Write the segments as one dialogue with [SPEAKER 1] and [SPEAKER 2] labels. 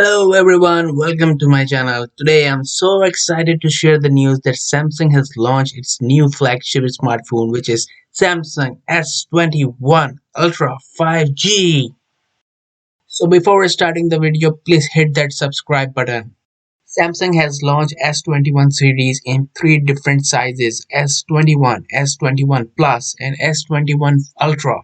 [SPEAKER 1] Hello everyone, welcome to my channel. Today I'm so excited to share the news that Samsung has launched its new flagship smartphone, which is Samsung S21 Ultra 5G. So before starting the video, please hit that subscribe button. Samsung has launched S21 series in three different sizes: S21, S21 Plus and S21 Ultra.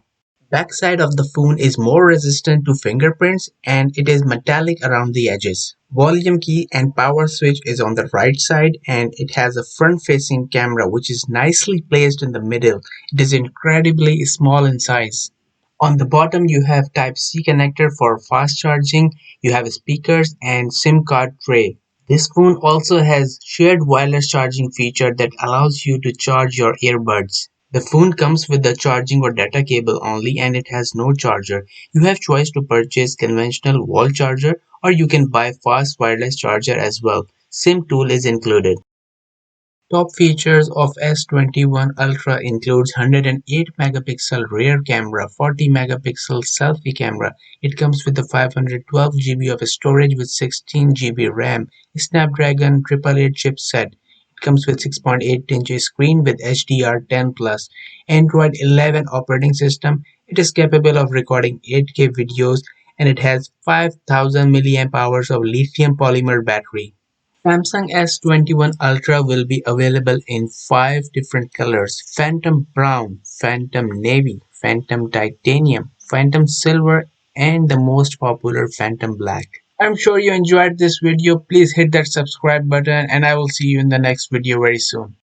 [SPEAKER 1] Backside of the phone is more resistant to fingerprints and it is metallic around the edges. Volume key and power switch is on the right side and it has a front-facing camera which is nicely placed in the middle. It is incredibly small in size. On the bottom you have Type-C connector for fast charging, you have speakers and SIM card tray. This phone also has shared wireless charging feature that allows you to charge your earbuds. The phone comes with the charging or data cable only and it has no charger. You have choice to purchase conventional wall charger or you can buy fast wireless charger as well. SIM tool is included. Top features of S21 Ultra includes 108 megapixel rear camera, 40 megapixel selfie camera. It comes with a 512 GB of storage with 16 GB RAM, Snapdragon 888 chipset. It comes with 6.8-inch screen with HDR10 plus, Android 11 operating system. It is capable of recording 8K videos and it has 5000 mAh of lithium polymer battery. Samsung S21 Ultra will be available in 5 different colors: Phantom Brown, Phantom Navy, Phantom Titanium, Phantom Silver, and the most popular Phantom Black. I'm sure you enjoyed this video. Please hit that subscribe button and I will see you in the next video very soon.